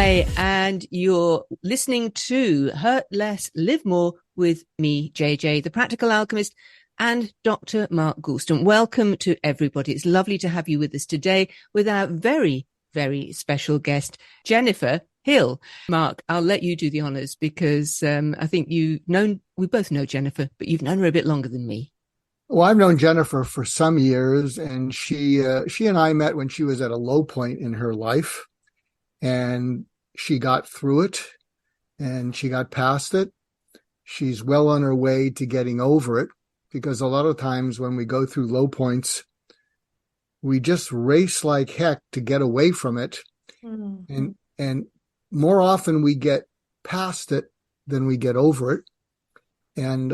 Hi, and you're listening to Hurt Less, Live More with me, JJ, the Practical Alchemist, and Dr. Mark Goulston. Welcome to everybody. It's lovely to have you with us today with our very, very special guest, Jennifer Hill. Mark, I'll let you do the honors because I think we both know Jennifer, but you've known her a bit longer than me. Well, I've known Jennifer for some years, and she and I met when she was at a low point in her life, and she got through it, and she got past it. She's well on her way to getting over it, because a lot of times when we go through low points, we just race like heck to get away from it, and more often we get past it than we get over it, and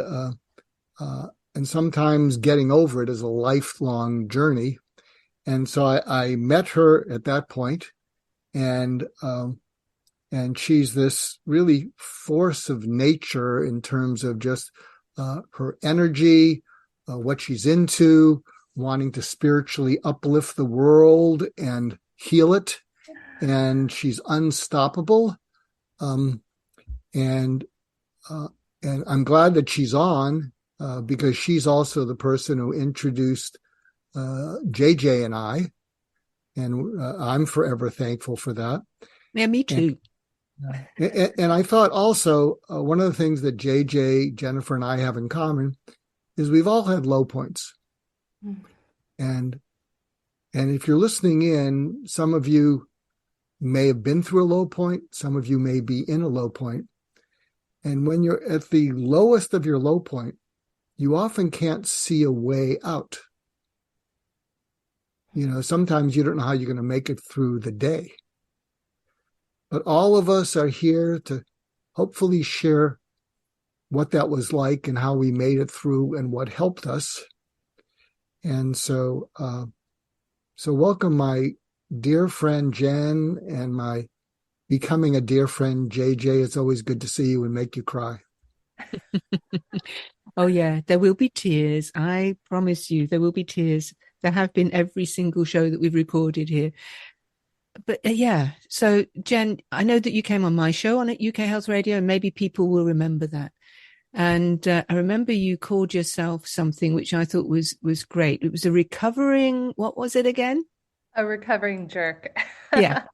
sometimes getting over it is a lifelong journey. And so I met her at that point, and she's this really force of nature in terms of just her energy, what she's into, wanting to spiritually uplift the world and heal it. And she's unstoppable. And I'm glad that she's on, because she's also the person who introduced JJ and I, and I'm forever thankful for that. Yeah, me too. And I thought also one of the things that JJ, Jennifer, and I have in common is we've all had low points. And if you're listening in, some of you may have been through a low point. Some of you may be in a low point. And when you're at the lowest of your low point, you often can't see a way out. Sometimes you don't know how you're going to make it through the day. But all of us are here to hopefully share what that was like and how we made it through and what helped us. And so welcome my dear friend Jen and my becoming a dear friend JJ. It's always good to see you and make you cry. Oh, yeah, there will be tears. I promise you, there will be tears. There have been every single show that we've recorded here. But yeah, so Jen, I know that you came on my show on at UK Health Radio, and maybe people will remember that. And I remember you called yourself something which I thought was great. It was what was it again? A recovering jerk. Yeah.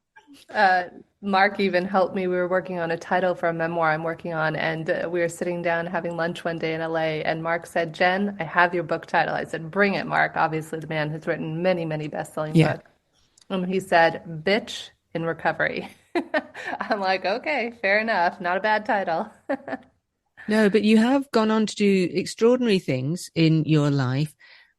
Mark even helped me. We were working on a title for a memoir I'm working on, and we were sitting down having lunch one day in LA, and Mark said, "Jen, I have your book title." I said, "Bring it, Mark." Obviously, the man has written many, many best-selling books. And he said, "Bitch in Recovery." I'm like, okay, fair enough. Not a bad title. No, but you have gone on to do extraordinary things in your life,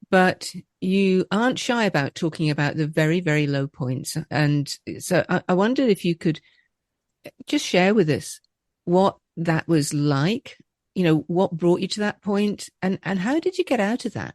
but you aren't shy about talking about the very, very low points. And so I wondered if you could just share with us what that was like, what brought you to that point, and how did you get out of that?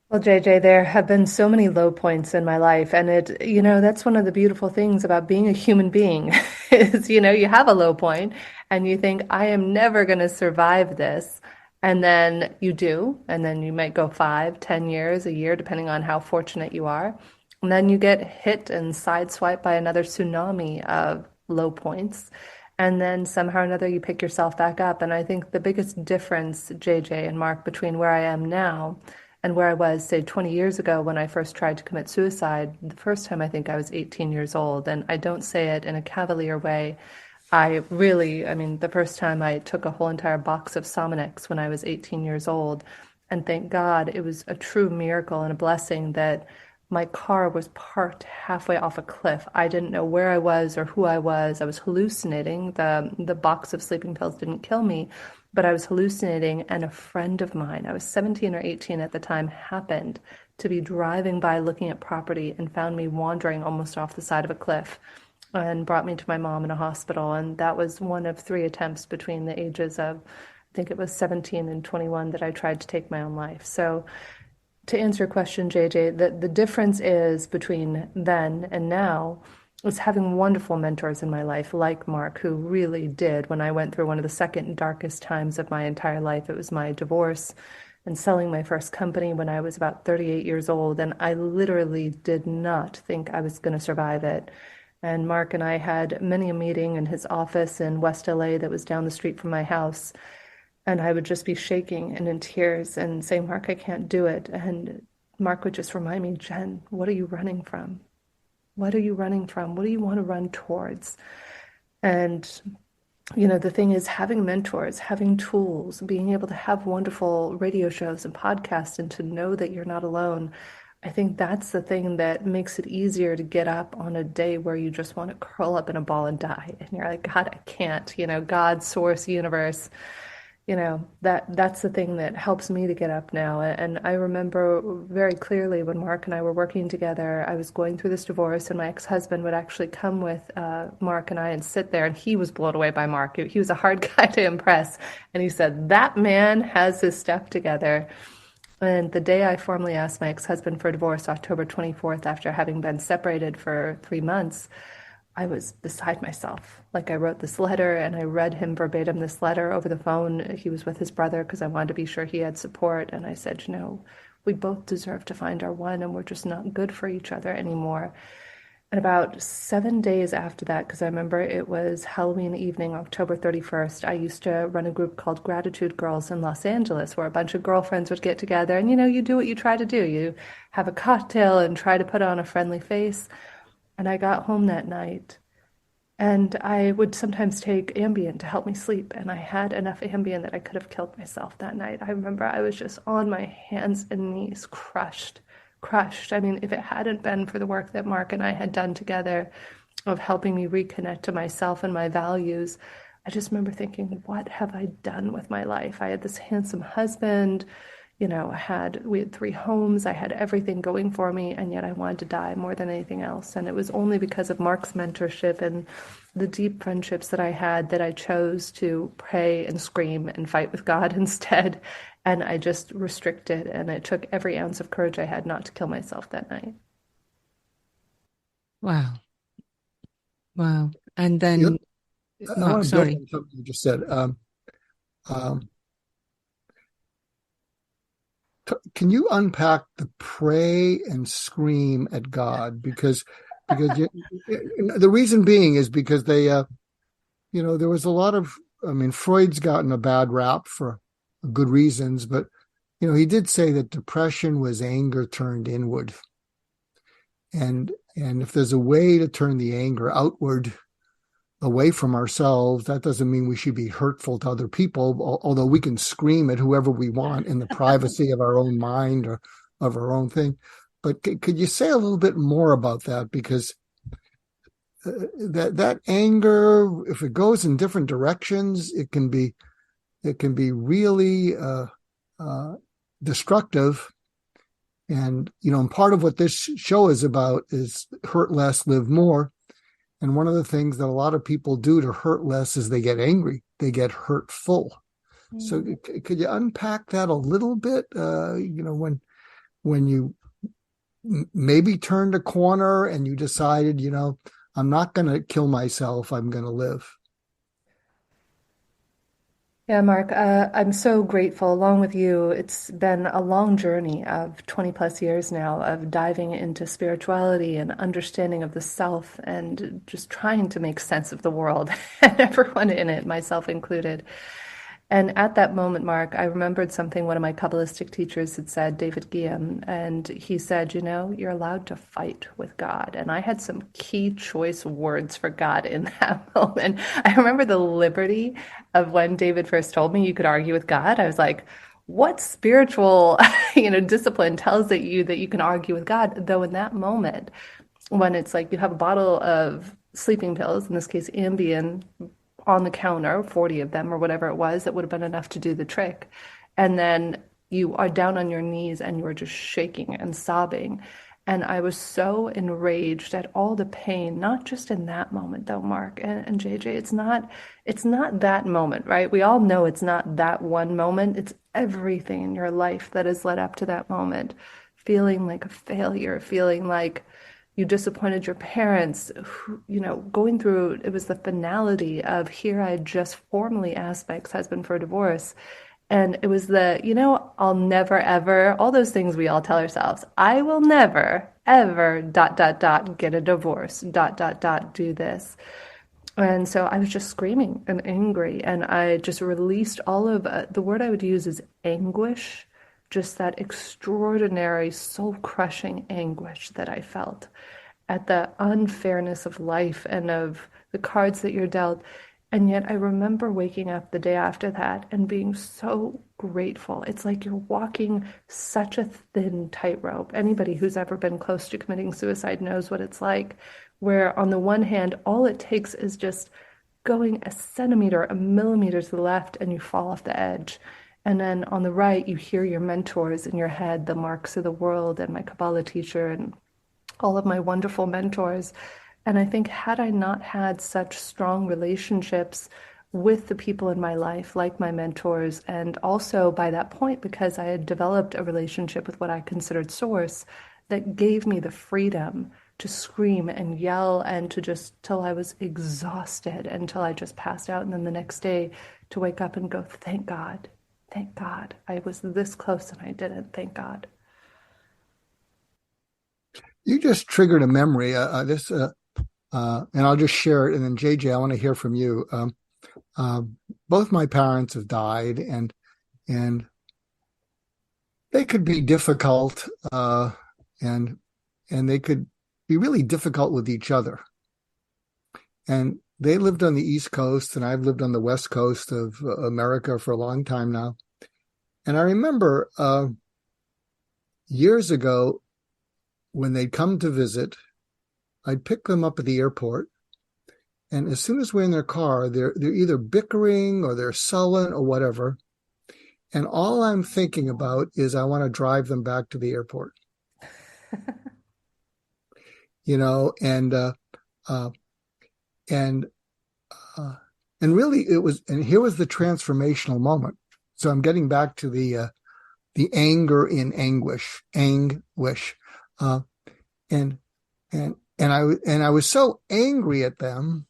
Well, JJ, there have been so many low points in my life, and that's one of the beautiful things about being a human being is, you have a low point and you think, I am never going to survive this. And then you do, and then you might go 5, 10 years, a year, depending on how fortunate you are. And then you get hit and sideswiped by another tsunami of low points. And then somehow or another, you pick yourself back up. And I think the biggest difference, JJ and Mark, between where I am now and where I was, say, 20 years ago when I first tried to commit suicide, the first time I think I was 18 years old. And I don't say it in a cavalier way. The first time I took a whole entire box of Sominex when I was 18 years old. And thank God it was a true miracle and a blessing that my car was parked halfway off a cliff. I didn't know where I was or who I was. I was hallucinating. The box of sleeping pills didn't kill me, but I was hallucinating. And a friend of mine, I was 17 or 18 at the time, happened to be driving by looking at property and found me wandering almost off the side of a cliff and brought me to my mom in a hospital. And that was one of 3 attempts between the ages of, I think it was 17 and 21, that I tried to take my own life. So to answer your question, JJ, the difference is between then and now is having wonderful mentors in my life, like Mark, who really did. When I went through one of the second darkest times of my entire life, it was my divorce and selling my first company when I was about 38 years old. And I literally did not think I was going to survive it. And Mark and I had many a meeting in his office in West LA that was down the street from my house. And I would just be shaking and in tears and say, Mark, I can't do it. And Mark would just remind me, Jen, what are you running from? What are you running from? What do you want to run towards? And the thing is having mentors, having tools, being able to have wonderful radio shows and podcasts and to know that you're not alone. I think that's the thing that makes it easier to get up on a day where you just want to curl up in a ball and die. And you're like, God, I can't, God, source, universe. That's the thing that helps me to get up now. And I remember very clearly when Mark and I were working together, I was going through this divorce, and my ex-husband would actually come with Mark and I and sit there, and he was blown away by Mark. He was a hard guy to impress. And he said, that man has his stuff together. And the day I formally asked my ex-husband for divorce, October 24th, after having been separated for 3 months, I was beside myself. Like, I wrote this letter and I read him verbatim this letter over the phone. He was with his brother because I wanted to be sure he had support. And I said, we both deserve to find our one, and we're just not good for each other anymore. And about 7 days after that, because I remember it was Halloween evening, October 31st, I used to run a group called Gratitude Girls in Los Angeles, where a bunch of girlfriends would get together and, you do what you try to do. You have a cocktail and try to put on a friendly face. And I got home that night, and I would sometimes take Ambien to help me sleep. And I had enough Ambien that I could have killed myself that night. I remember I was just on my hands and knees, crushed, crushed. I mean, if it hadn't been for the work that Mark and I had done together of helping me reconnect to myself and my values, I just remember thinking, what have I done with my life? I had this handsome husband. We had 3 homes, I had everything going for me, and yet I wanted to die more than anything else. And it was only because of Mark's mentorship and the deep friendships that I had that I chose to pray and scream and fight with God instead. And I just restricted, and it took every ounce of courage I had not to kill myself that night. Wow. Wow. And You then, know, I Mark, want to build sorry. on something you just said. Um, can you unpack the pray and scream at God? Because the reason being is because there was a lot of, I mean, Freud's gotten a bad rap for good reasons, but he did say that depression was anger turned inward, and if there's a way to turn the anger outward, away from ourselves, that doesn't mean we should be hurtful to other people, although we can scream at whoever we want in the privacy of our own mind or of our own thing. But could you say a little bit more about that? Because that anger, if it goes in different directions, it can be really destructive. And part of what this show is about is hurt less, live more. And one of the things that a lot of people do to hurt less is they get angry, they get hurtful. So could you unpack that a little bit? When you maybe turned a corner and you decided, I'm not going to kill myself, I'm going to live. Yeah, Mark, I'm so grateful. Along with you, it's been a long journey of 20 plus years now of diving into spirituality and understanding of the self and just trying to make sense of the world and everyone in it, myself included. And at that moment, Mark, I remembered something one of my Kabbalistic teachers had said, David Guillaume, and he said, you're allowed to fight with God. And I had some key choice words for God in that moment. I remember the liberty of when David first told me you could argue with God. I was like, what spiritual, discipline tells you that you can argue with God? Though in that moment, when it's like you have a bottle of sleeping pills, in this case, Ambien, on the counter, 40 of them or whatever it was, that would have been enough to do the trick. And then you are down on your knees and you are just shaking and sobbing. And I was so enraged at all the pain, not just in that moment though, Mark and JJ. It's not that moment, right? We all know it's not that one moment. It's everything in your life that has led up to that moment. Feeling like a failure, feeling like you disappointed your parents, going through, it was the finality of here I had just formally asked my ex-husband for a divorce. And it was I'll never ever, all those things we all tell ourselves. I will never, ever, dot, dot, dot, get a divorce, dot, dot, dot, do this. And so I was just screaming and angry. And I just released all of the word I would use is anguish, just that extraordinary, soul crushing anguish that I felt at the unfairness of life and of the cards that you're dealt. And yet I remember waking up the day after that and being so grateful. It's like you're walking such a thin tightrope. Anybody who's ever been close to committing suicide knows what it's like, where on the one hand, all it takes is just going a centimeter, a millimeter to the left, and you fall off the edge. And then on the right, you hear your mentors in your head, the Marks of the World and my Kabbalah teacher and all of my wonderful mentors. And I think had I not had such strong relationships with the people in my life, like my mentors, and also by that point, because I had developed a relationship with what I considered source, that gave me the freedom to scream and yell and to just till I was exhausted until I just passed out. And then the next day to wake up and go, thank God, thank God. I was this close and I didn't, thank God. You just triggered a memory. And I'll just share it. And then JJ, I want to hear from you. Both my parents have died, and they could be difficult, and they could be really difficult with each other. And they lived on the East Coast, and I've lived on the West Coast of America for a long time now. And I remember years ago when they'd come to visit, I'd pick them up at the airport. And as soon as we're in their car, they're either bickering or they're sullen or whatever. And all I'm thinking about is I want to drive them back to the airport. And really it was, and here was the transformational moment. So I'm getting back to the anger in anguish. And I was so angry at them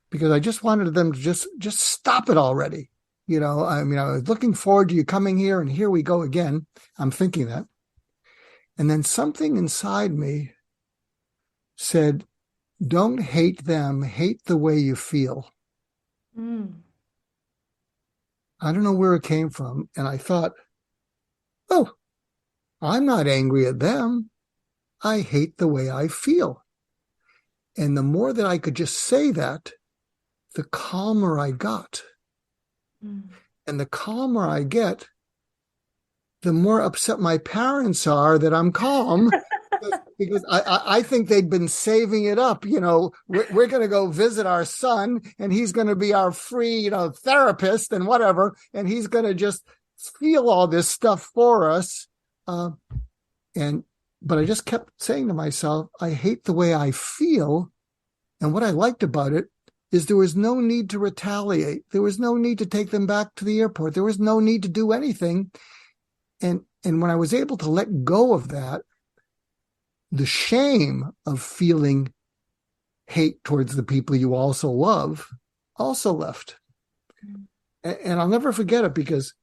because I just wanted them to just stop it already. I was looking forward to you coming here, and here we go again. I'm thinking that. And then something inside me said, don't hate them, hate the way you feel. I don't know where it came from. And I thought, oh, I'm not angry at them. I hate the way I feel. And the more that I could just say that, the calmer I got. And the calmer I get, the more upset my parents are that I'm calm. Because I think they'd been saving it up. We're going to go visit our son, and he's going to be our free, therapist and whatever. And he's going to just feel all this stuff for us. But I just kept saying to myself, I hate the way I feel. And what I liked about it is there was no need to retaliate. There was no need to take them back to the airport. There was no need to do anything. And when I was able to let go of that, the shame of feeling hate towards the people you also love also left. And I'll never forget it because,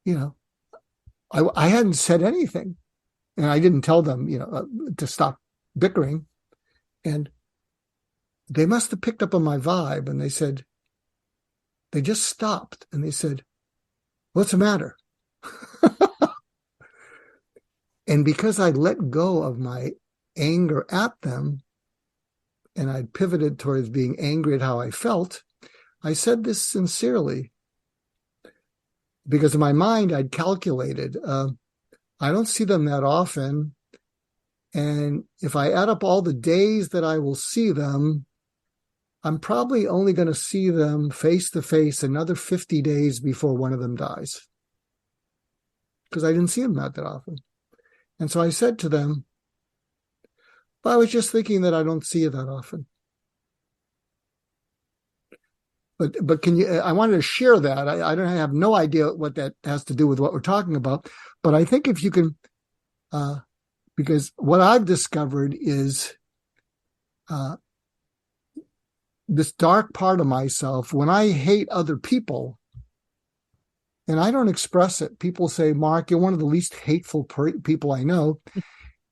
I hadn't said anything. And I didn't tell them, to stop bickering. And they must have picked up on my vibe. And they just stopped. And they said, what's the matter? And because I let go of my anger at them, and I pivoted towards being angry at how I felt, I said this sincerely. Because in my mind, I'd calculated, I don't see them that often. And if I add up all the days that I will see them, I'm probably only going to see them face to face another 50 days before one of them dies. Because I didn't see them that often. And so I said to them, I was just thinking that I don't see you that often. But can you, I wanted to share that. I have no idea what that has to do with what we're talking about. But I think if you can, because what I've discovered is this dark part of myself, when I hate other people, and I don't express it. People say, Mark, you're one of the least hateful people I know.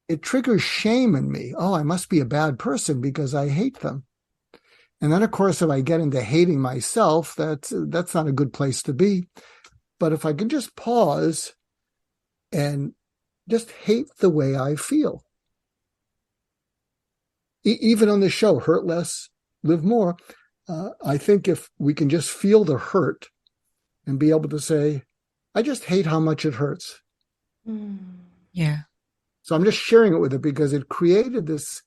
It triggers shame in me. Oh, I must be a bad person because I hate them. And then, of course, if I get into hating myself, that's not a good place to be. But if I can just pause and just hate the way I feel, even on this show, Hurt Less, Live More, I think if we can just feel the hurt and be able to say, I just hate how much it hurts. Yeah. So I'm just sharing it with it because it created this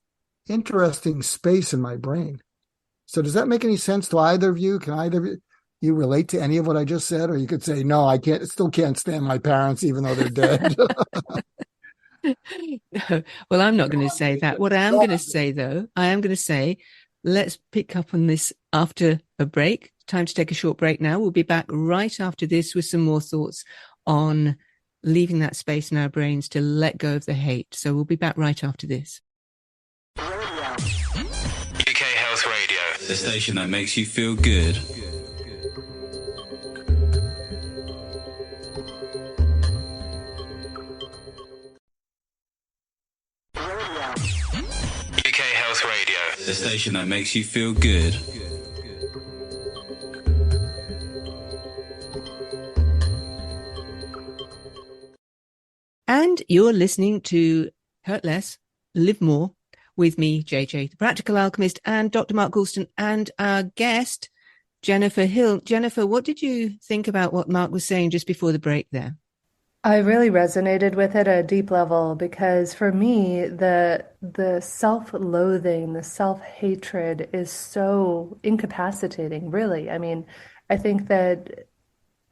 interesting space in my brain. So does that make any sense to either of you? Can either of you relate to any of what I just said? Or you could say, no, I still can't stand my parents, even though they're dead. Well, I'm not going to say that. What I am going to say, though, let's pick up on this after a break. Time to take a short break now. We'll be back right after this with some more thoughts on leaving that space in our brains to let go of the hate. So we'll be back right after this. UK Health Radio, the station that makes you feel good. UK Health Radio, the station that makes you feel good. And you're listening to Hurt Less, Live More with me, JJ, the Practical Alchemist, and Dr. Mark Goulston, and our guest, Jennifer Hill. Jennifer, what did you think about what Mark was saying just before the break there? I really resonated with it at a deep level because for me, the self-loathing, the self-hatred is so incapacitating, really. I mean, I think that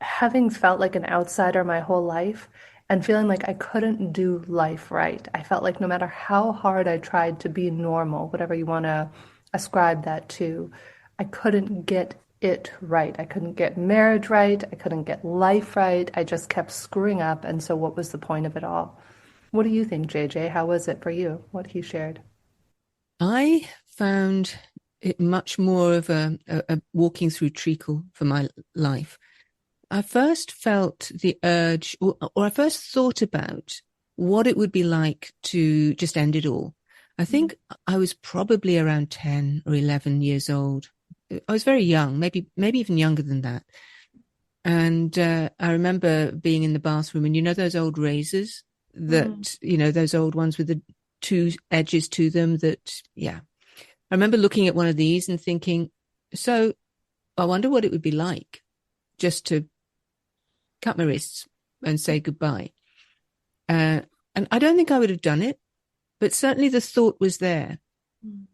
having felt like an outsider my whole life and feeling like I couldn't do life right, I felt like no matter how hard I tried to be normal, whatever you want to ascribe that to, I couldn't get it right. I couldn't get marriage right. I couldn't get life right. I just kept screwing up. And so what was the point of it all? What do you think, JJ? How was it for you, what he shared? I found it much more of a walking through treacle for my life. I first felt the urge, or I first thought about what it would be like to just end it all. I think I was probably around 10 or 11 years old. I was very young, maybe even younger than that. And I remember being in the bathroom, and those old razors that, those old ones with the two edges to them that, yeah. I remember looking at one of these and thinking, so I wonder what it would be like just to cut my wrists and say goodbye. And I don't think I would have done it, but certainly the thought was there.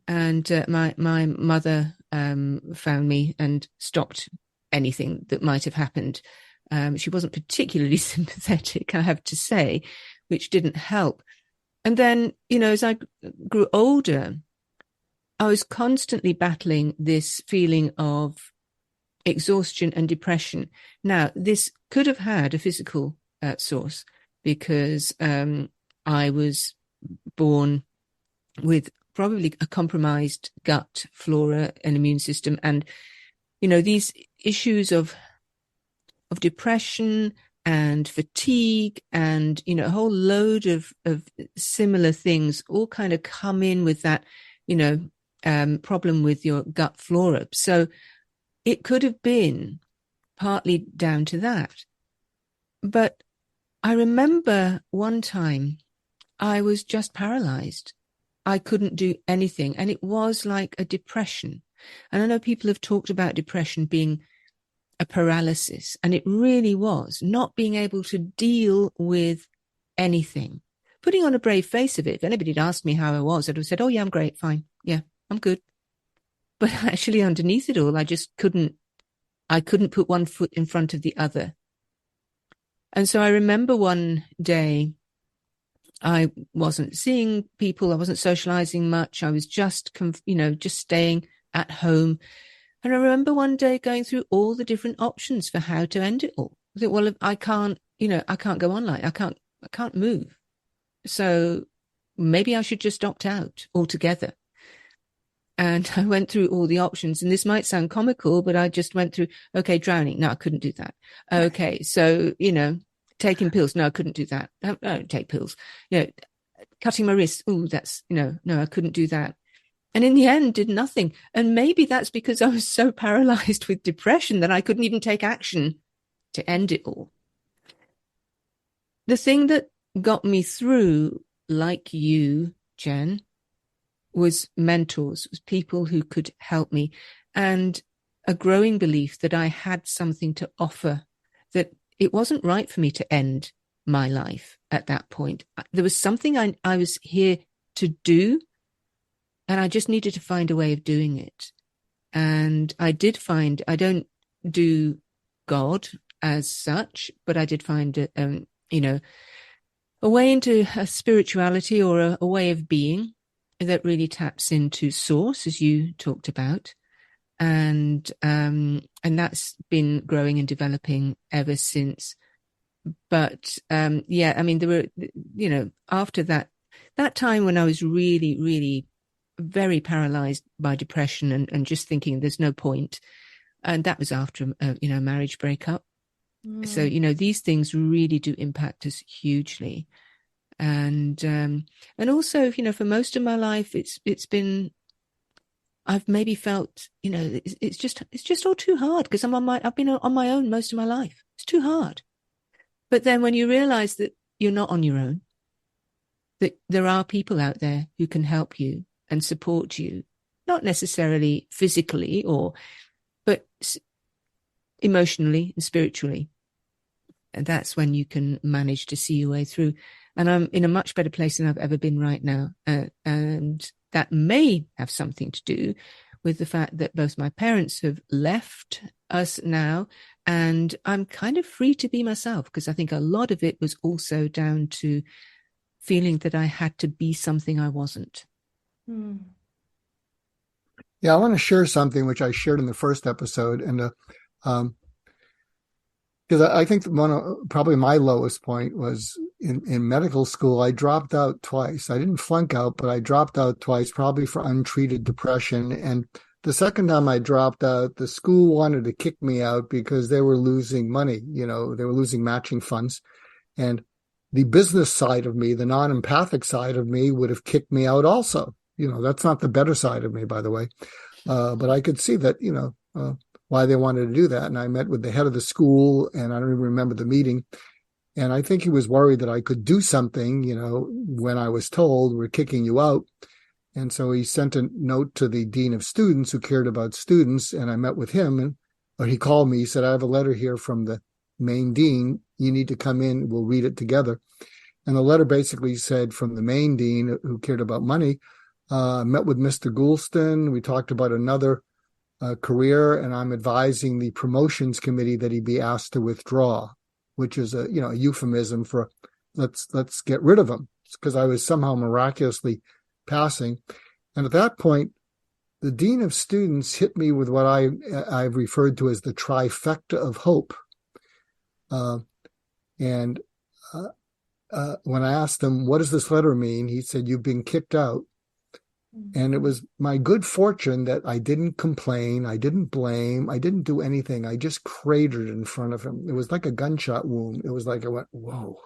And my mother found me and stopped anything that might have happened. She wasn't particularly sympathetic, I have to say, which didn't help. And then, as I grew older, I was constantly battling this feeling of exhaustion and depression. Now, this could have had a physical source because I was born with probably a compromised gut flora and immune system. And, these issues of depression and fatigue and, a whole load of similar things all kind of come in with that, problem with your gut flora. So it could have been partly down to that. But I remember one time I was just paralyzed. I couldn't do anything. And it was like a depression. And I know people have talked about depression being a paralysis. And it really was not being able to deal with anything. Putting on a brave face of it. If anybody had asked me how I was, I'd have said, oh, yeah, I'm great. Fine. Yeah, I'm good. But actually underneath it all, I just couldn't put one foot in front of the other. And so I remember one day, I wasn't seeing people. I wasn't socializing much. I was just staying at home. And I remember one day going through all the different options for how to end it all. I thought, well, I can't go on like, I can't move. So maybe I should just opt out altogether. And I went through all the options, and this might sound comical, but I just went through, okay, drowning. No, I couldn't do that. Okay. So, taking pills. No, I couldn't do that. I don't take pills. Cutting my wrist. Oh, that's, no, I couldn't do that. And in the end, did nothing. And maybe that's because I was so paralyzed with depression that I couldn't even take action to end it all. The thing that got me through, like you, Jen, was mentors, was people who could help me, and a growing belief that I had something to offer, that it wasn't right for me to end my life at that point. There was something I was here to do, and I just needed to find a way of doing it. And I did find, I don't do God as such, but I did find, a way into a spirituality or a way of being that really taps into source, as you talked about. And that's been growing and developing ever since. But, there were, after that time when I was really, really very paralyzed by depression and just thinking there's no point. And that was after, a marriage breakup. So, these things really do impact us hugely. And also, for most of my life, it's been, I've maybe felt, it's just all too hard because I've been on my own most of my life. It's too hard. But then when you realize that you're not on your own, that there are people out there who can help you and support you, not necessarily physically but emotionally and spiritually. And that's when you can manage to see your way through. And I'm in a much better place than I've ever been right now. And that may have something to do with the fact that both my parents have left us now, and I'm kind of free to be myself, because I think a lot of it was also down to feeling that I had to be something I wasn't. Yeah, I want to share something which I shared in the first episode, and because I think probably my lowest point was in medical school. I dropped out twice. I didn't flunk out, but I dropped out twice, probably for untreated depression. And the second time I dropped out, the school wanted to kick me out because they were losing money. They were losing matching funds. And the business side of me, the non-empathic side of me, would have kicked me out also. That's not the better side of me, by the way. But I could see that, why they wanted to do that. And I met with the head of the school, and I don't even remember the meeting. And I think he was worried that I could do something, when I was told we're kicking you out. And so he sent a note to the dean of students who cared about students. And I met with him, or he called me. He said, I have a letter here from the main dean. You need to come in. We'll read it together. And the letter basically said, from the main dean who cared about money, met with Mr. Goulston. We talked about another career, and I'm advising the promotions committee that he be asked to withdraw, which is a euphemism for let's get rid of him, because I was somehow miraculously passing. And at that point, the dean of students hit me with what I've referred to as the trifecta of hope. And when I asked him, what does this letter mean? He said, you've been kicked out. And it was my good fortune that I didn't complain, I didn't blame, I didn't do anything. I just cratered in front of him. It was like a gunshot wound. It was like I went, whoa.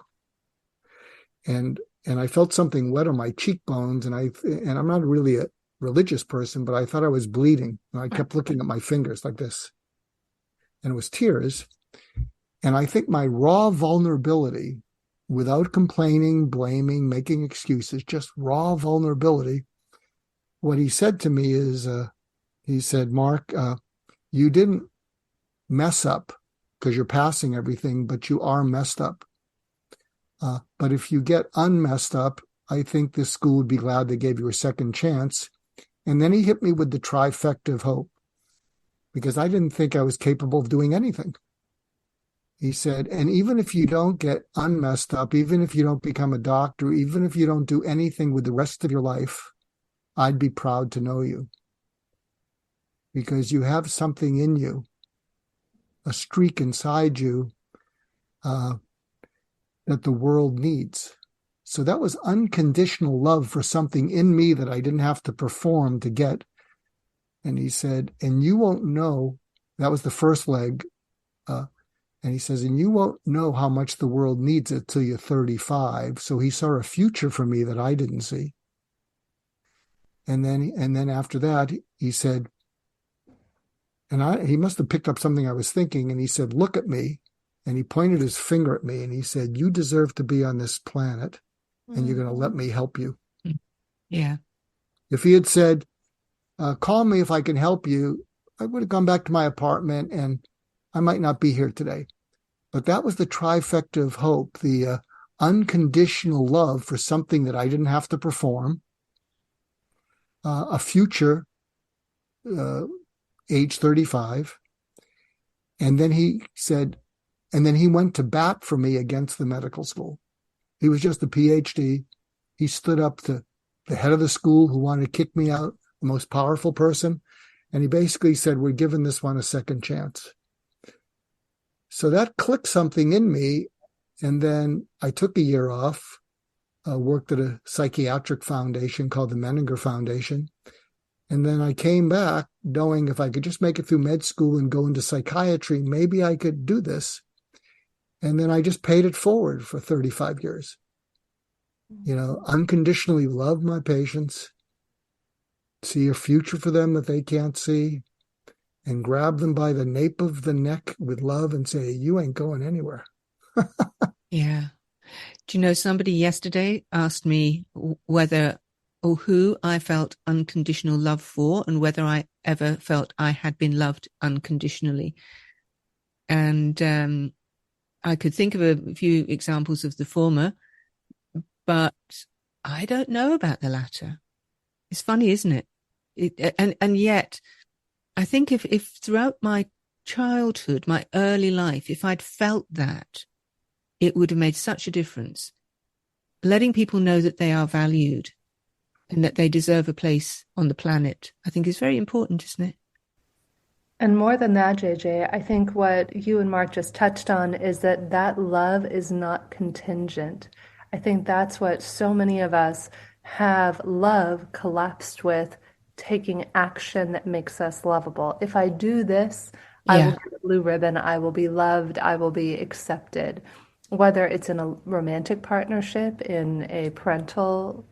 And I felt something wet on my cheekbones, and I'm not really a religious person, but I thought I was bleeding. And I kept looking at my fingers like this. And it was tears. And I think my raw vulnerability, without complaining, blaming, making excuses, just raw vulnerability. What he said to me is, he said, Mark, you didn't mess up because you're passing everything, but you are messed up. But if you get unmessed up, I think this school would be glad they gave you a second chance. And then he hit me with the trifecta of hope, because I didn't think I was capable of doing anything. He said, and even if you don't get unmessed up, even if you don't become a doctor, even if you don't do anything with the rest of your life, I'd be proud to know you, because you have something in you, a streak inside you that the world needs. So that was unconditional love for something in me that I didn't have to perform to get. And he said, and you won't know, that was the first leg. And he says, and you won't know how much the world needs it till you're 35. So he saw a future for me that I didn't see. And then after that, he said, and he must have picked up something I was thinking. And he said, look at me. And he pointed his finger at me and he said, you deserve to be on this planet and you're going to let me help you. Yeah. If he had said, call me if I can help you, I would have gone back to my apartment and I might not be here today. But that was the trifecta of hope, the unconditional love for something that I didn't have to perform, a future, age 35. And then he said, and then he went to bat for me against the medical school. He was just a PhD. He stood up to the head of the school who wanted to kick me out, the most powerful person. And he basically said, we're giving this one a second chance. So that clicked something in me. And then I took a year off, worked at a psychiatric foundation called the Menninger Foundation. And then I came back knowing if I could just make it through med school and go into psychiatry, maybe I could do this. And then I just paid it forward for 35 years. Unconditionally love my patients, see a future for them that they can't see, and grab them by the nape of the neck with love and say, you ain't going anywhere. Yeah. Do you know, somebody yesterday asked me whether or who I felt unconditional love for and whether I ever felt I had been loved unconditionally. And I could think of a few examples of the former, but I don't know about the latter. It's funny, isn't it? And yet, I think if throughout my childhood, my early life, if I'd felt that, it would have made such a difference. Letting people know that they are valued and that they deserve a place on the planet, I think is very important, isn't it? And more than that, JJ, I think what you and Mark just touched on is that love is not contingent. I think that's what so many of us have love collapsed with taking action that makes us lovable. If I do this, I will get a blue ribbon, I will be loved, I will be accepted. Whether it's in a romantic partnership, in a parental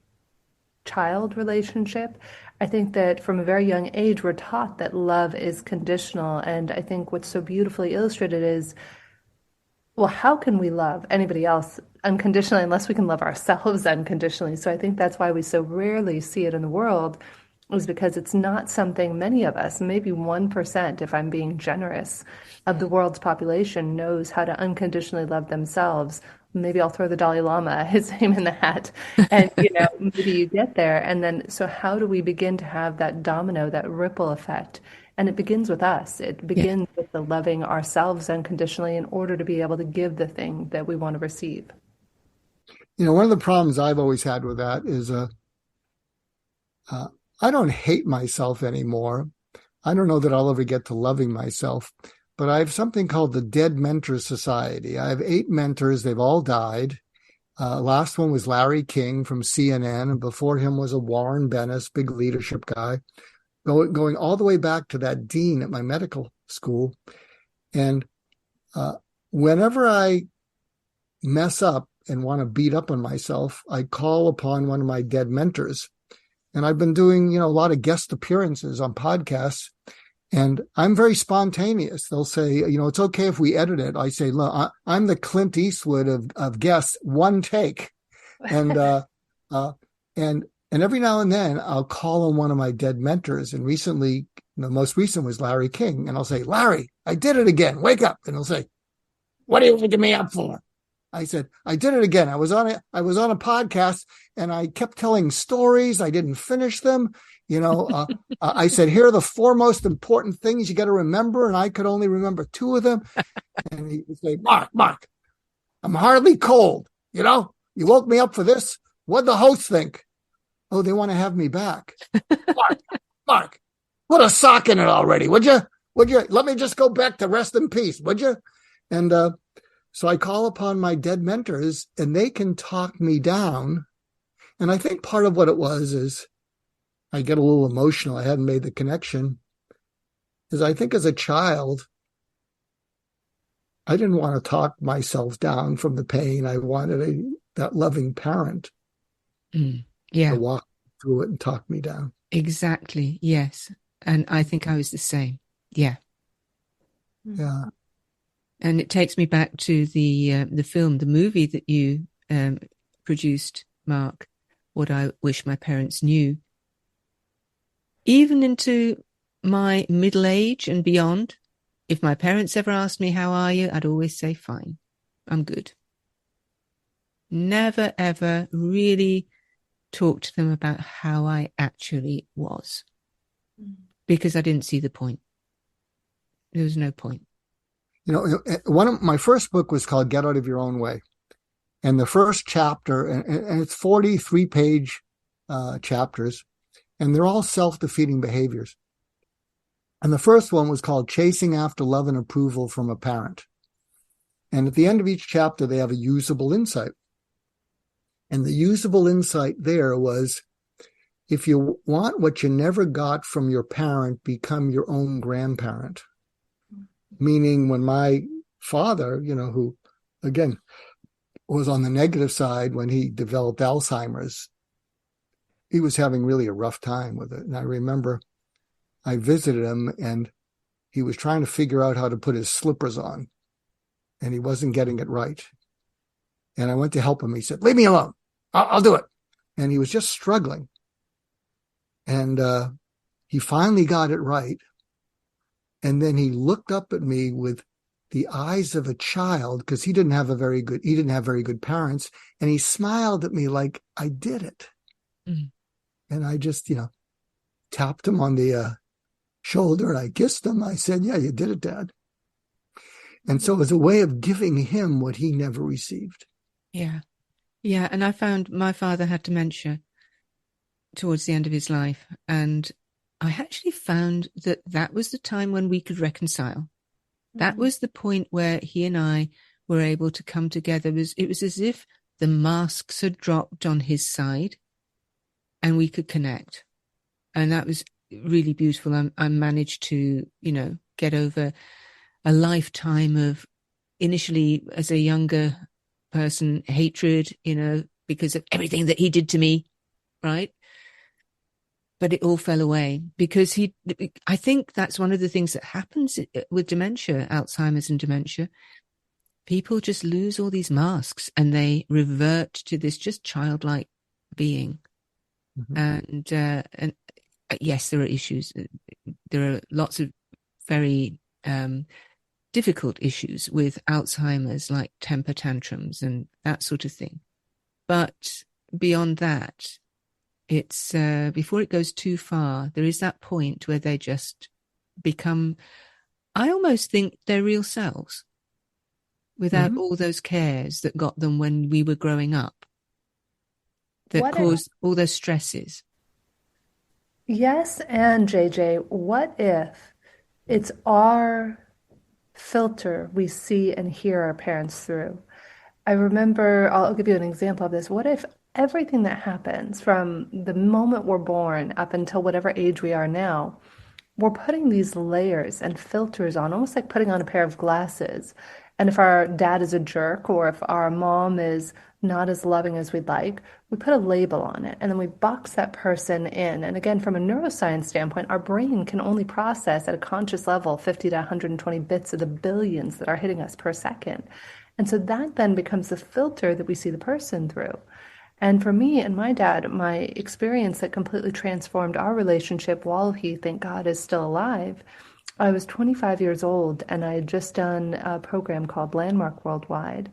child relationship, I think that from a very young age, we're taught that love is conditional. And I think what's so beautifully illustrated is, well, how can we love anybody else unconditionally unless we can love ourselves unconditionally? So I think that's why we so rarely see it in the world, is because it's not something many of us, maybe 1%, if I'm being generous, of the world's population knows how to unconditionally love themselves. Maybe I'll throw the Dalai Lama, his name in the hat, and maybe you get there. And then, so how do we begin to have that domino, that ripple effect? And it begins with us. It begins with the loving ourselves unconditionally in order to be able to give the thing that we want to receive. One of the problems I've always had with that is I don't hate myself anymore. I don't know that I'll ever get to loving myself, but I have something called the Dead Mentors Society. I have 8 mentors. They've all died. Last one was Larry King from CNN, and before him was a Warren Bennis, big leadership guy, going all the way back to that dean at my medical school. And whenever I mess up and want to beat up on myself, I call upon one of my dead mentors. And I've been doing, a lot of guest appearances on podcasts, and I'm very spontaneous. They'll say, it's okay if we edit it. I say, look, I'm the Clint Eastwood of guests, one take. And, and every now and then I'll call on one of my dead mentors. And recently, the most recent was Larry King. And I'll say, Larry, I did it again. Wake up. And he'll say, what are you waking me up for? I said, I did it again. I was on a podcast and I kept telling stories. I didn't finish them. I said, here are the 4 most important things you got to remember. And I could only remember 2 of them. And he would say, Mark, I'm hardly cold. You woke me up for this. What'd the host think? Oh, they want to have me back. Mark, put a sock in it already. Would you, let me just go back to rest in peace. Would you? And, so I call upon my dead mentors and they can talk me down. And I think part of what it was is I get a little emotional. I hadn't made the connection. is I think as a child, I didn't want to talk myself down from the pain. I wanted that loving parent Mm. to Yeah, walk through it and talk me down. exactly. Yes. And I think I was the same. Yeah. Yeah. And it takes me back to the film, the movie that you produced, Mark, What I Wish My Parents Knew. Even into my middle age and beyond, if my parents ever asked me, how are you? I'd always say, fine, I'm good. Never, ever really talk to them about how I actually was, because I didn't see the point. There was no point. You know, one of my first book was called Get Out of Your Own Way. And the first chapter, and it's 43-page chapters, and they're all self-defeating behaviors. And the first one was called Chasing After Love and Approval from a Parent. And at the end of each chapter, they have a usable insight. And the usable insight there was, if you want what you never got from your parent, become your own grandparent. Meaning when my father, who, again, was on the negative side when he developed Alzheimer's, he was having really a rough time with it. And I remember I visited him and he was trying to figure out how to put his slippers on and he wasn't getting it right. And I went to help him. He said, leave me alone. I'll do it. And he was just struggling. And he finally got it right. And then he looked up at me with the eyes of a child, because he didn't have very good parents. And he smiled at me like I did it. Mm-hmm. And I just, tapped him on the shoulder and I kissed him. I said, yeah, you did it, Dad. And so it was a way of giving him what he never received. Yeah. Yeah. And I found my father had dementia towards the end of his life. And I actually found that was the time when we could reconcile. Mm-hmm. That was the point where he and I were able to come together. It was as if the masks had dropped on his side and we could connect. And that was really beautiful. I managed to, get over a lifetime of, initially as a younger person, hatred, because of everything that he did to me, right? But it all fell away because I think that's one of the things that happens with dementia, Alzheimer's and dementia. People just lose all these masks and they revert to this just childlike being. Mm-hmm. And yes, there are issues. There are lots of very difficult issues with Alzheimer's, like temper tantrums and that sort of thing. But beyond that, it's before it goes too far, there is that point where they just become, I almost think, their real selves without all those cares that got them when we were growing up, that caused all those stresses. Yes, and JJ, what if it's our filter we see and hear our parents through? I remember, I'll give you an example of this. What if everything that happens from the moment we're born up until whatever age we are now, we're putting these layers and filters on, almost like putting on a pair of glasses. And if our dad is a jerk or if our mom is not as loving as we'd like, we put a label on it and then we box that person in. And again, from a neuroscience standpoint, our brain can only process at a conscious level 50 to 120 bits of the billions that are hitting us per second. And so that then becomes the filter that we see the person through. And for me and my dad, my experience that completely transformed our relationship while he, thank God, is still alive, I was 25 years old and I had just done a program called Landmark Worldwide.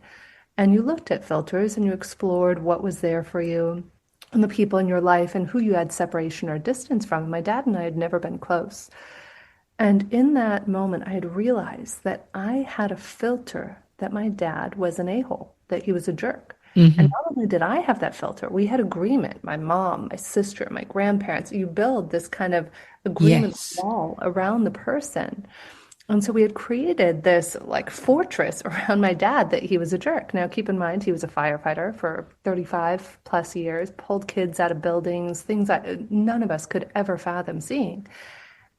And you looked at filters and you explored what was there for you and the people in your life and who you had separation or distance from. My dad and I had never been close. And in that moment, I had realized that I had a filter that my dad was an a-hole, that he was a jerk. Mm-hmm. And not only did I have that filter, we had agreement, my mom, my sister, my grandparents. You build this kind of agreement wall around the person. And so we had created this like fortress around my dad that he was a jerk. Now, keep in mind, he was a firefighter for 35 plus years, pulled kids out of buildings, things that none of us could ever fathom seeing.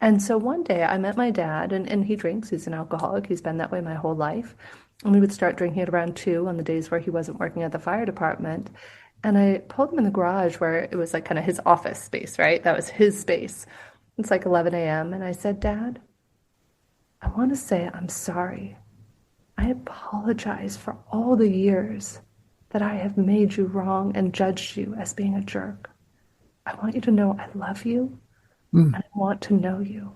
And so one day I met my dad, and he drinks. He's an alcoholic. He's been that way my whole life. And we would start drinking at around 2 on the days where he wasn't working at the fire department. And I pulled him in the garage where it was like kind of his office space, right? That was his space. It's like 11 a.m. And I said, Dad, I want to say I'm sorry. I apologize for all the years that I have made you wrong and judged you as being a jerk. I want you to know I love you and I want to know you.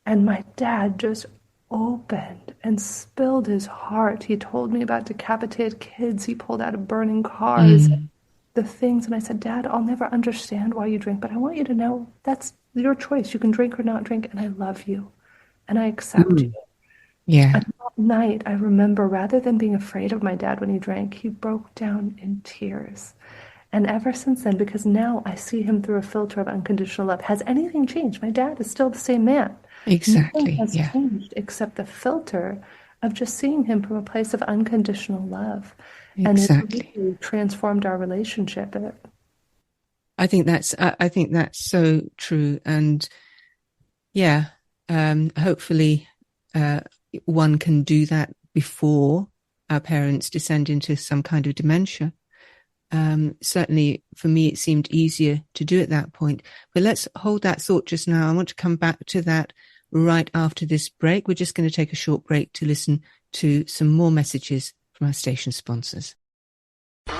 And my dad just opened and spilled his heart. He told me about decapitated kids he pulled out of burning cars, the things. And I said, Dad, I'll never understand why you drink, but I want you to know that's your choice. You can drink or not drink, and I love you and I accept you. Yeah. And that night, I remember, rather than being afraid of my dad when he drank, he broke down in tears. And ever since then, because now I see him through a filter of unconditional love. Has anything changed? My dad is still the same man. Exactly. Nothing has Yeah. changed except the filter of just seeing him from a place of unconditional love. And Exactly. it really transformed our relationship. I think that's so true. And yeah, hopefully one can do that before our parents descend into some kind of dementia. Certainly for me, it seemed easier to do at that point. But let's hold that thought just now. I want to come back to that right after this break. We're just going to take a short break to listen to some more messages from our station sponsors. UK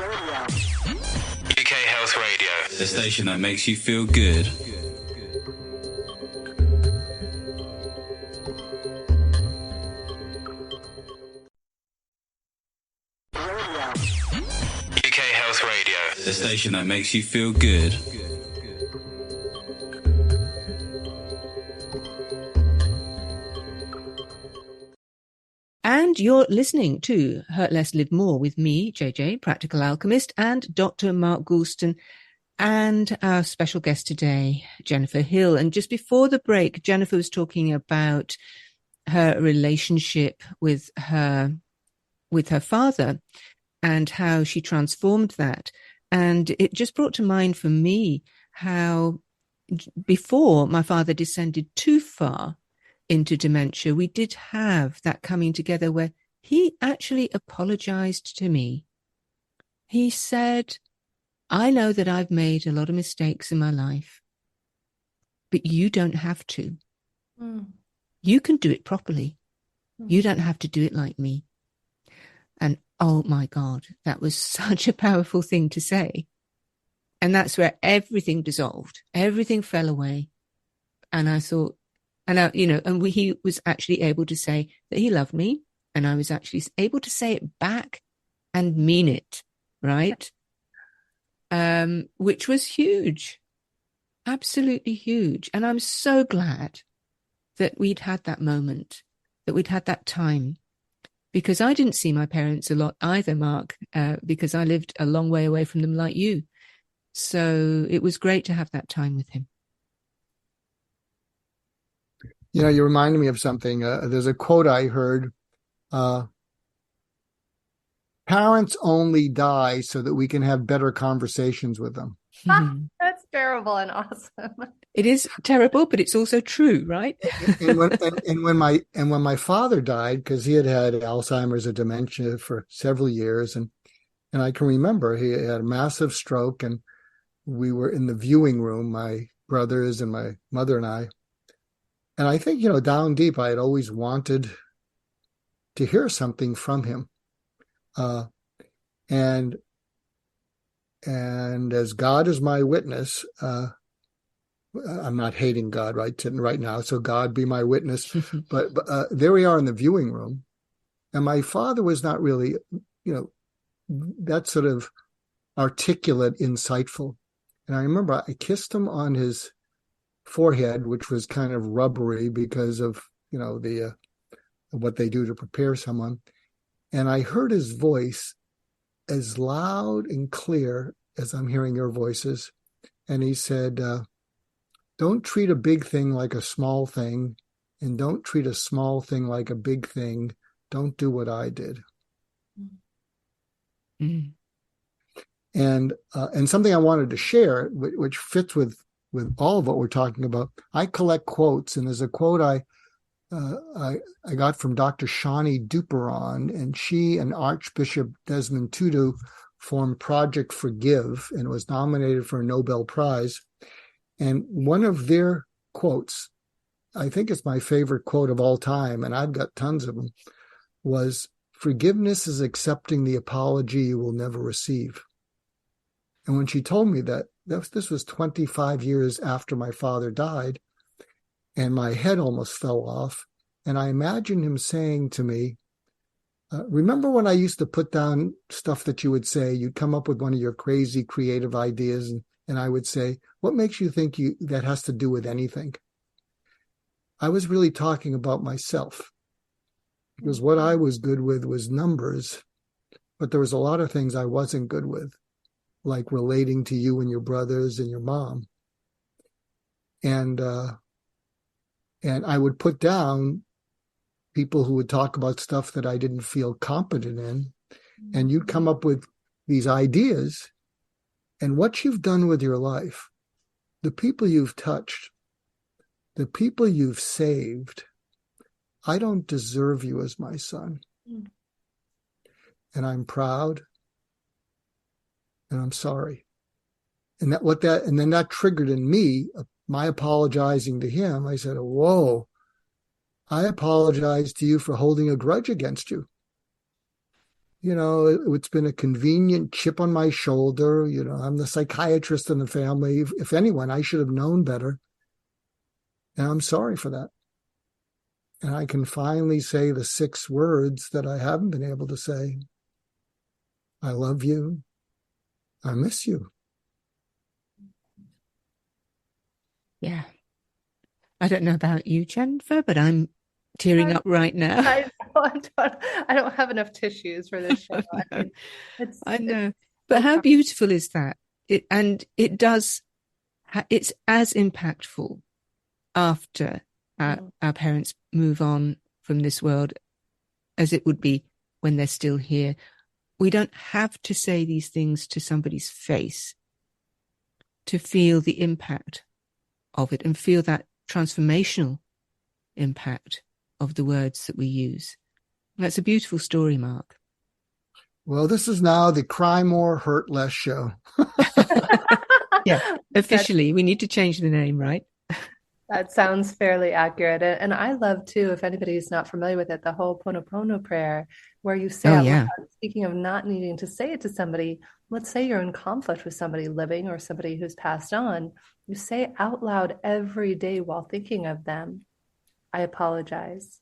Health Radio, the station that makes you feel good. UK Health Radio, the station that makes you feel good. And you're listening to Hurt Less, Live More with me, JJ, Practical Alchemist, and Dr. Mark Goulston, and our special guest today, Jennifer Hill. And just before the break, Jennifer was talking about her relationship with her father and how she transformed that. And it just brought to mind for me how before my father descended too far into dementia, we did have that coming together where he actually apologized to me. He said, I know that I've made a lot of mistakes in my life, but you don't have to. You can do it properly. You don't have to do it like me. And oh my God, that was such a powerful thing to say. And that's where everything dissolved. Everything fell away. And I thought, he was actually able to say that he loved me. And I was actually able to say it back and mean it, right? Which was huge, absolutely huge. And I'm so glad that we'd had that moment, that we'd had that time, because I didn't see my parents a lot either, Mark, because I lived a long way away from them like you. So it was great to have that time with him. You know, you reminded me of something. There's a quote I heard. Parents only die so that we can have better conversations with them. That's terrible and awesome. It is terrible, but it's also true, right? and when my father died, because he had Alzheimer's or dementia for several years, and I can remember he had a massive stroke, and we were in the viewing room, my brothers and my mother and I. And I think, down deep, I had always wanted to hear something from him. And as God is my witness, I'm not hating God right now, so God be my witness. but there we are in the viewing room, and my father was not really, that sort of articulate, insightful. And I remember I kissed him on his forehead, which was kind of rubbery because of the what they do to prepare someone. And I heard his voice as loud and clear as I'm hearing your voices. And he said, don't treat a big thing like a small thing, and don't treat a small thing like a big thing. Don't do what I did. And something I wanted to share, which fits with all of what we're talking about. I collect quotes, and there's a quote I got from Dr. Shawnee Duperon, and she and Archbishop Desmond Tutu formed Project Forgive, and was nominated for a Nobel Prize. And one of their quotes, I think it's my favorite quote of all time, and I've got tons of them, was, "Forgiveness is accepting the apology you will never receive." And when she told me that, this was 25 years after my father died, and my head almost fell off. And I imagined him saying to me, remember when I used to put down stuff that you would say, you'd come up with one of your crazy creative ideas, and I would say, what makes you think that has to do with anything? I was really talking about myself, because what I was good with was numbers, but there was a lot of things I wasn't good with, like relating to you and your brothers and your mom. And I would put down people who would talk about stuff that I didn't feel competent in, and you'd come up with these ideas. And what you've done with your life, the people you've touched, the people you've saved, I don't deserve you as my son. And I'm proud, and I'm sorry. And then that triggered in me my apologizing to him. I said, whoa, I apologize to you for holding a grudge against you. It's been a convenient chip on my shoulder. I'm the psychiatrist in the family. If anyone, I should have known better. And I'm sorry for that. And I can finally say the 6 words that I haven't been able to say. I love you. I miss you. Yeah. I don't know about you, Jennifer, but I'm tearing up right now. I don't have enough tissues for this show. I know. But how beautiful is that? It's as impactful after our parents move on from this world as it would be when they're still here. We don't have to say these things to somebody's face to feel the impact of it and feel that transformational impact of the words that we use. That's a beautiful story, Mark. Well, this is now the Cry More, Hurt Less show. Yeah, officially, we need to change the name, right? That sounds fairly accurate. And I love, too, if anybody's not familiar with it, the Ho'oponopono prayer, where you say, speaking of not needing to say it to somebody, let's say you're in conflict with somebody living or somebody who's passed on, you say out loud every day while thinking of them, I apologize.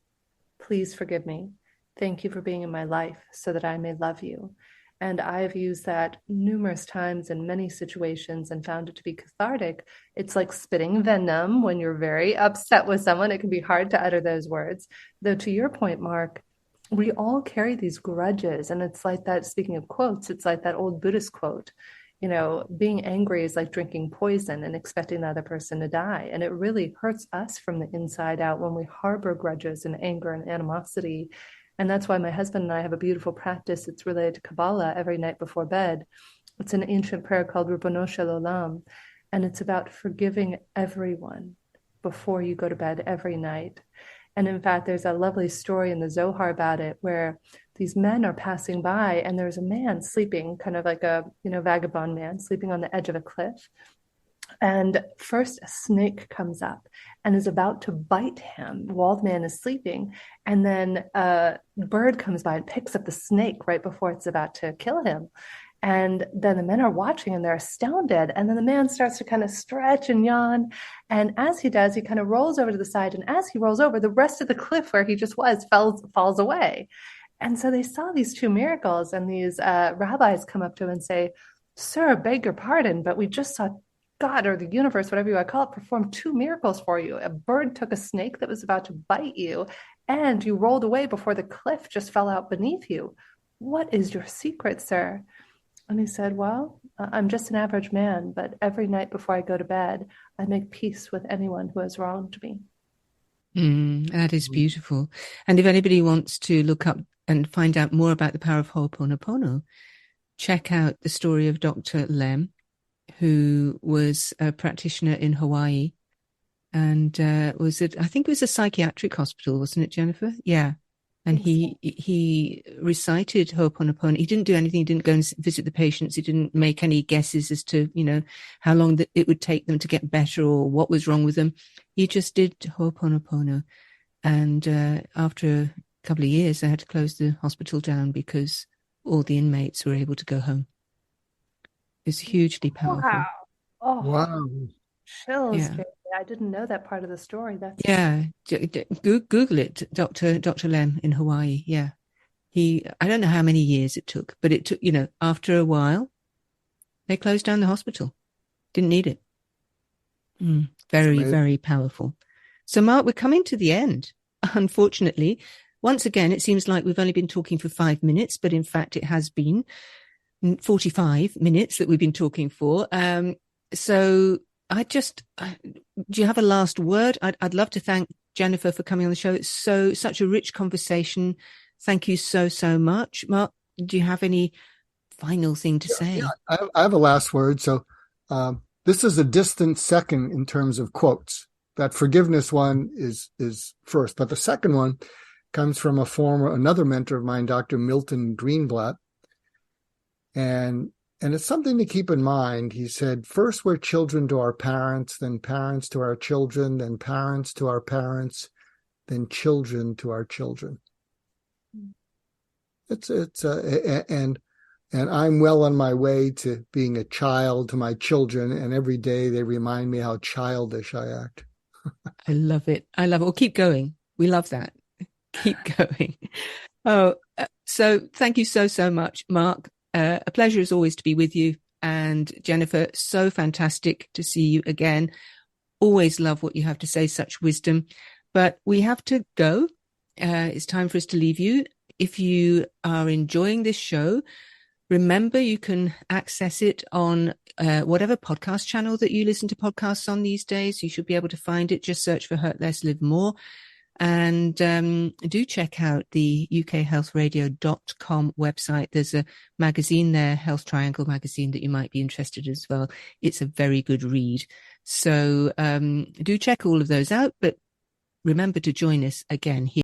Please forgive me. Thank you for being in my life so that I may love you. And I've used that numerous times in many situations and found it to be cathartic. It's like spitting venom when you're very upset with someone. It can be hard to utter those words. Though to your point, Mark, we all carry these grudges. And it's like that, speaking of quotes, it's like that old Buddhist quote, being angry is like drinking poison and expecting the other person to die. And it really hurts us from the inside out when we harbor grudges and anger and animosity. And that's why my husband and I have a beautiful practice. It's related to Kabbalah every night before bed. It's an ancient prayer called Ribono Shel Olam. And it's about forgiving everyone before you go to bed every night. And in fact, there's a lovely story in the Zohar about it where these men are passing by and there's a man sleeping, kind of like a, vagabond man sleeping on the edge of a cliff. And first a snake comes up and is about to bite him while the man is sleeping. And then a bird comes by and picks up the snake right before it's about to kill him. And then the men are watching and they're astounded. And then the man starts to kind of stretch and yawn. And as he does, he kind of rolls over to the side. And as he rolls over, the rest of the cliff where he just was falls away. And so they saw these 2 miracles, and these rabbis come up to him and say, "Sir, beg your pardon, but we just saw God or the universe, whatever you want to call it, perform 2 miracles for you. A bird took a snake that was about to bite you, and you rolled away before the cliff just fell out beneath you. What is your secret, sir?" And he said, "Well, I'm just an average man, but every night before I go to bed, I make peace with anyone who has wronged me." That is beautiful. And if anybody wants to look up and find out more about the power of Ho'oponopono, check out the story of Dr. Lem, who was a practitioner in Hawaii, and I think it was a psychiatric hospital, wasn't it, Jennifer? Yeah. And he recited Ho'oponopono. He didn't do anything. He didn't go and visit the patients. He didn't make any guesses as to, how long it would take them to get better or what was wrong with them. He just did Ho'oponopono. And after a couple of years, they had to close the hospital down because all the inmates were able to go home. It's hugely powerful. Wow. Oh, Wow. chills. Yeah. I didn't know that part of the story. That's Yeah. Google it, Dr. Lem in Hawaii. Yeah. I don't know how many years it took, but it took, after a while, they closed down the hospital. Didn't need it. Very, very powerful. So, Mark, we're coming to the end. Unfortunately, once again, it seems like we've only been talking for 5 minutes, but in fact, it has been 45 minutes that we've been talking for. So do you have a last word? I'd love to thank Jennifer for coming on the show. It's such a rich conversation. Thank you so, so much. Mark, do you have any final thing to say? Yeah, I have a last word. So this is a distant second in terms of quotes. That forgiveness one is first, but the second one comes from another mentor of mine, Dr. Milton Greenblatt. And it's something to keep in mind. He said, first we're children to our parents, then parents to our children, then parents to our parents, then children to our children. And I'm well on my way to being a child to my children, and every day they remind me how childish I act. I love it. Well, keep going. We love that. Keep going. Oh, so thank you so, so much, Mark. A pleasure as always to be with you. And Jennifer, so fantastic to see you again. Always love what you have to say, such wisdom. But we have to go. It's time for us to leave you. If you are enjoying this show, remember you can access it on whatever podcast channel that you listen to podcasts on these days. You should be able to find it. Just search for Hurt Less, Live More. And do check out the ukhealthradio.com website. There's a magazine there, Health Triangle magazine, that you might be interested in as well. It's a very good read. So do check all of those out. But remember to join us again here.